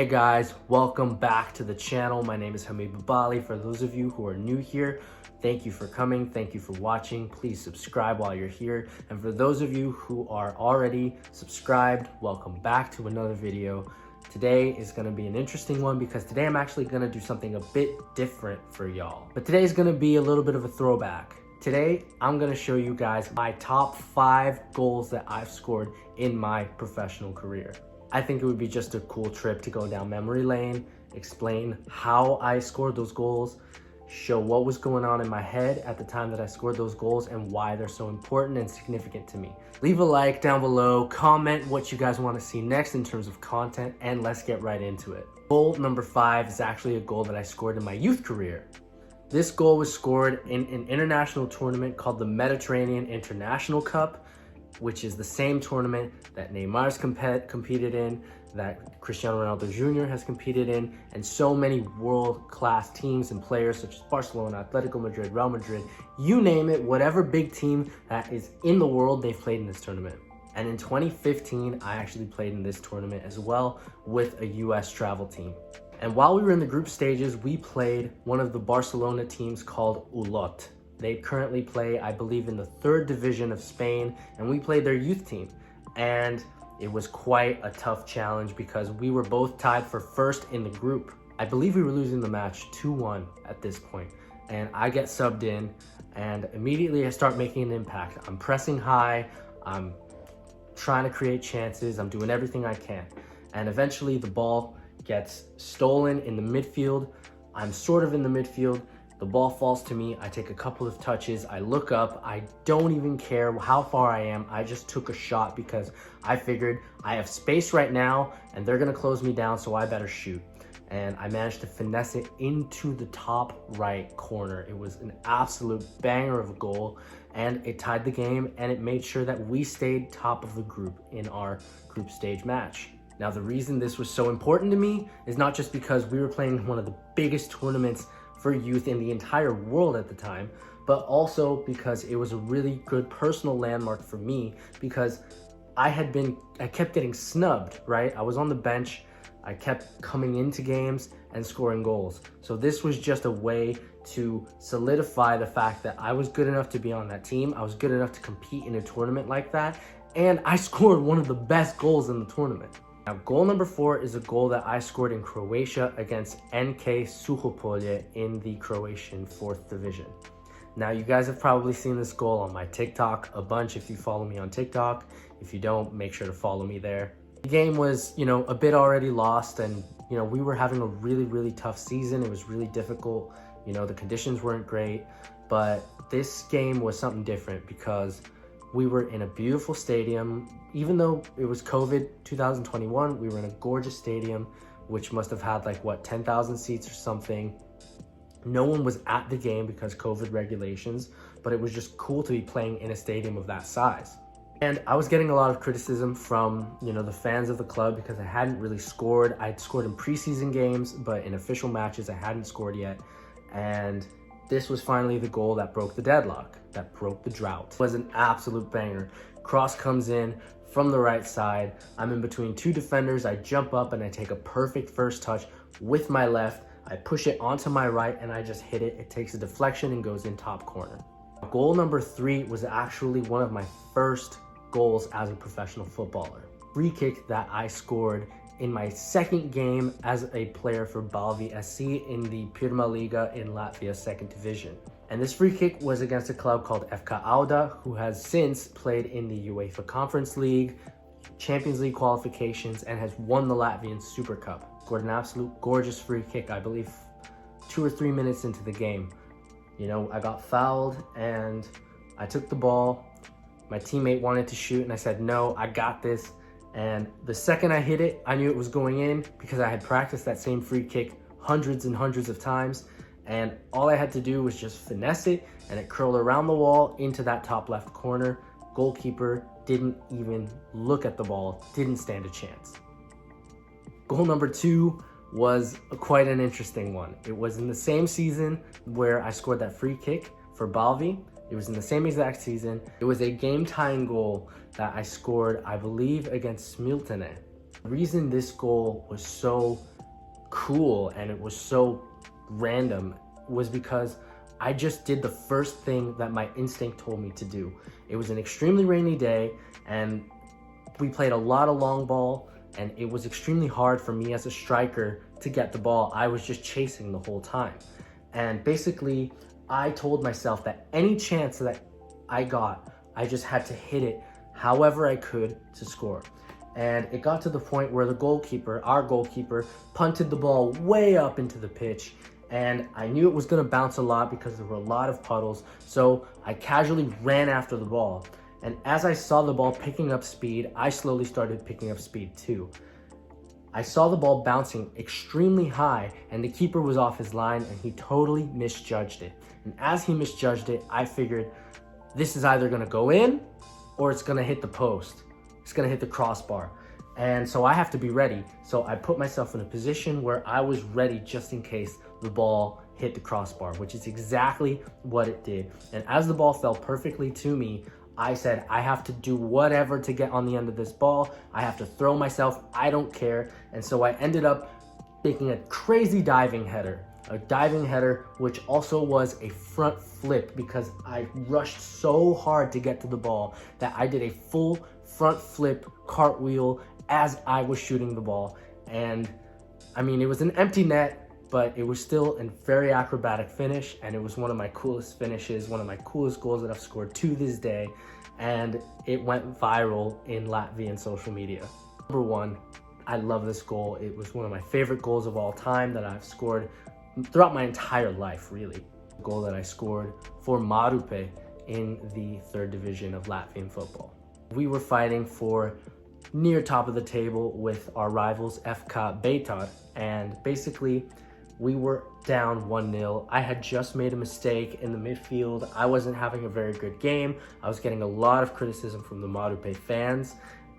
Hey guys, welcome back to the channel. My name is Hamid Babali. For those of you who are new here, thank you for coming. Thank you for watching. Please subscribe while you're here. And for those of you who are already subscribed, welcome back to another video. Today is going to be an interesting one because today I'm actually going to do something a bit different for y'all. But today is going to be a little bit of a throwback. Today, I'm going to show you guys my top 5 goals that I've scored in my professional career. I think it would be just a cool trip to go down memory lane, explain how I scored those goals, show what was going on in my head at the time that I scored those goals and why they're so important and significant to me. Leave a like down below, comment what you guys want to see next in terms of content, and let's get right into it. Goal number 5 is actually a goal that I scored in my youth career. This goal was scored in an international tournament called the Mediterranean International Cup, which is the same tournament that Neymar's competed in, that Cristiano Ronaldo Jr. has competed in, and so many world-class teams and players such as Barcelona, Atletico Madrid, Real Madrid, you name it, whatever big team that is in the world, they've played in this tournament. And in 2015, I actually played in this tournament as well with a US travel team. And while we were in the group stages, we played one of the Barcelona teams called Olot. They currently play, I believe, in the 3rd division of Spain, and we played their youth team. And it was quite a tough challenge because we were both tied for 1st in the group. I believe we were losing the match 2-1 at this point. And I get subbed in, and immediately I start making an impact. I'm pressing high, I'm trying to create chances, I'm doing everything I can. And eventually the ball gets stolen in the midfield. I'm sort of in the midfield. The ball falls to me. I take a couple of touches. I look up. I don't even care how far I am. I just took a shot because I figured I have space right now and they're going to close me down, so I better shoot. And I managed to finesse it into the top right corner. It was an absolute banger of a goal, and it tied the game, and it made sure that we stayed top of the group in our group stage match. Now, the reason this was so important to me is not just because we were playing one of the biggest tournaments for youth in the entire world at the time, but also because it was a really good personal landmark for me because I kept getting snubbed, right? I was on the bench, I kept coming into games and scoring goals. So this was just a way to solidify the fact that I was good enough to be on that team, I was good enough to compete in a tournament like that, and I scored one of the best goals in the tournament. Now, goal number 4 is a goal that I scored in Croatia against NK Suhopolje in the Croatian 4th division. Now, you guys have probably seen this goal on my TikTok a bunch if you follow me on TikTok. If you don't, make sure to follow me there. The game was, a bit already lost, and, we were having a really, really tough season. It was really difficult. The conditions weren't great, but this game was something different because we were in a beautiful stadium. Even though it was COVID 2021, we were in a gorgeous stadium, which must have had 10,000 seats or something. No one was at the game because COVID regulations, but it was just cool to be playing in a stadium of that size. And I was getting a lot of criticism from, the fans of the club because I hadn't really scored. I'd scored in preseason games, but in official matches, I hadn't scored yet. And this was finally the goal that broke the deadlock, that broke the drought. It was an absolute banger. Cross comes in from the right side. I'm in between 2 defenders. I jump up and I take a perfect first touch with my left. I push it onto my right and I just hit it. It takes a deflection and goes in top corner. Goal number 3 was actually one of my first goals as a professional footballer. Free kick that I scored in my 2nd game as a player for Balvi SC in the Pirma Liga in Latvia's 2nd division. And this free kick was against a club called FK Auda, who has since played in the UEFA Conference League, Champions League qualifications, and has won the Latvian Super Cup. Scored an absolute gorgeous free kick, I believe 2 or 3 minutes into the game. I got fouled and I took the ball. My teammate wanted to shoot and I said, no, I got this. And the second I hit it, I knew it was going in because I had practiced that same free kick hundreds and hundreds of times. And all I had to do was just finesse it and it curled around the wall into that top left corner. Goalkeeper didn't even look at the ball, didn't stand a chance. Goal number 2 was quite an interesting one. It was in the same season where I scored that free kick for Balvi. It was in the same exact season. It was a game-tying goal that I scored, I believe, against Smiltene. The reason this goal was so cool and it was so random was because I just did the first thing that my instinct told me to do. It was an extremely rainy day and we played a lot of long ball, and it was extremely hard for me as a striker to get the ball. I was just chasing the whole time. And basically, I told myself that any chance that I got, I just had to hit it however I could to score. And it got to the point where the goalkeeper, our goalkeeper, punted the ball way up into the pitch. And I knew it was gonna bounce a lot because there were a lot of puddles. So I casually ran after the ball. And as I saw the ball picking up speed, I slowly started picking up speed too. I saw the ball bouncing extremely high and the keeper was off his line and he totally misjudged it. And as he misjudged it, I figured this is either gonna go in or it's gonna hit the post. It's gonna hit the crossbar. And so I have to be ready. So I put myself in a position where I was ready just in case the ball hit the crossbar, which is exactly what it did. And as the ball fell perfectly to me, I said, I have to do whatever to get on the end of this ball. I have to throw myself, I don't care. And so I ended up making a crazy diving header, which also was a front flip because I rushed so hard to get to the ball that I did a full front flip cartwheel as I was shooting the ball. And I mean, it was an empty net, but it was still a very acrobatic finish, and it was one of my coolest finishes, one of my coolest goals that I've scored to this day, and it went viral in Latvian social media. Number one, I love this goal. It was one of my favorite goals of all time that I've scored throughout my entire life, really. The goal that I scored for Mārupe in the 3rd division of Latvian football. We were fighting for near top of the table with our rivals FK Beitar, and basically we were down 1-0. I had just made a mistake in the midfield. I wasn't having a very good game. I was getting a lot of criticism from the Mārupe fans,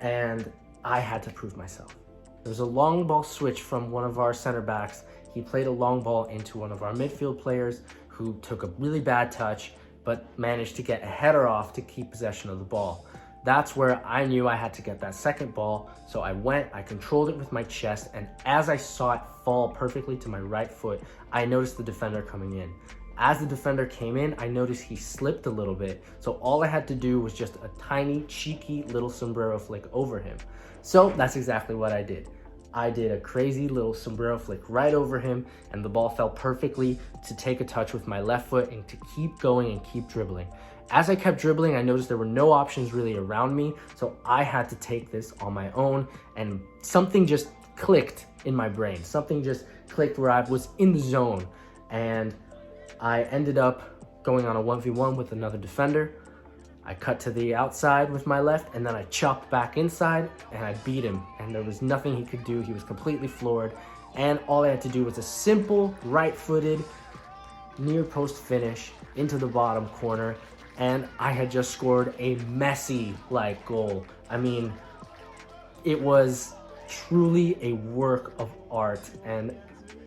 and I had to prove myself. There was a long ball switch from one of our center backs. He played a long ball into one of our midfield players who took a really bad touch, but managed to get a header off to keep possession of the ball. That's where I knew I had to get that second ball. So I controlled it with my chest, and as I saw it fall perfectly to my right foot, I noticed the defender coming in. As the defender came in, I noticed he slipped a little bit. So all I had to do was just a tiny, cheeky little sombrero flick over him. So that's exactly what I did. I did a crazy little sombrero flick right over him, and the ball fell perfectly to take a touch with my left foot and to keep going and keep dribbling. As I kept dribbling, I noticed there were no options really around me, so I had to take this on my own, and something just clicked in my brain. Something just clicked where I was in the zone, and I ended up going on a 1v1 with another defender. I cut to the outside with my left, and then I chopped back inside, and I beat him, and there was nothing he could do. He was completely floored, and all I had to do was a simple right-footed near post finish into the bottom corner, and I had just scored a messy goal. I mean, it was truly a work of art, and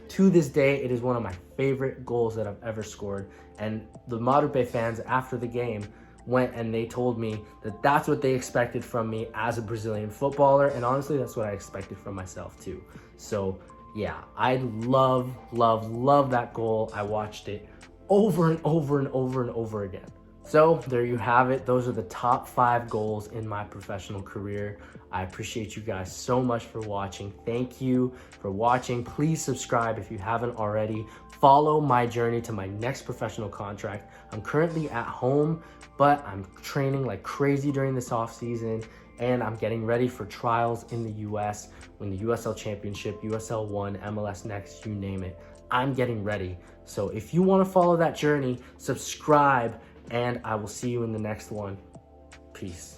to this day, it is one of my favorite goals that I've ever scored. And the Mārupe fans after the game went and they told me that that's what they expected from me as a Brazilian footballer, and honestly, that's what I expected from myself too. So yeah, I love that goal. I watched it over and over and over and over again. So there you have it. Those are the top 5 goals in my professional career. I appreciate you guys so much for watching. Thank you for watching. Please subscribe if you haven't already. Follow my journey to my next professional contract. I'm currently at home, but I'm training like crazy during this off season, and I'm getting ready for trials in the US, when the USL Championship, USL 1, MLS Next, you name it. I'm getting ready. So if you want to follow that journey, subscribe, and I will see you in the next one. Peace.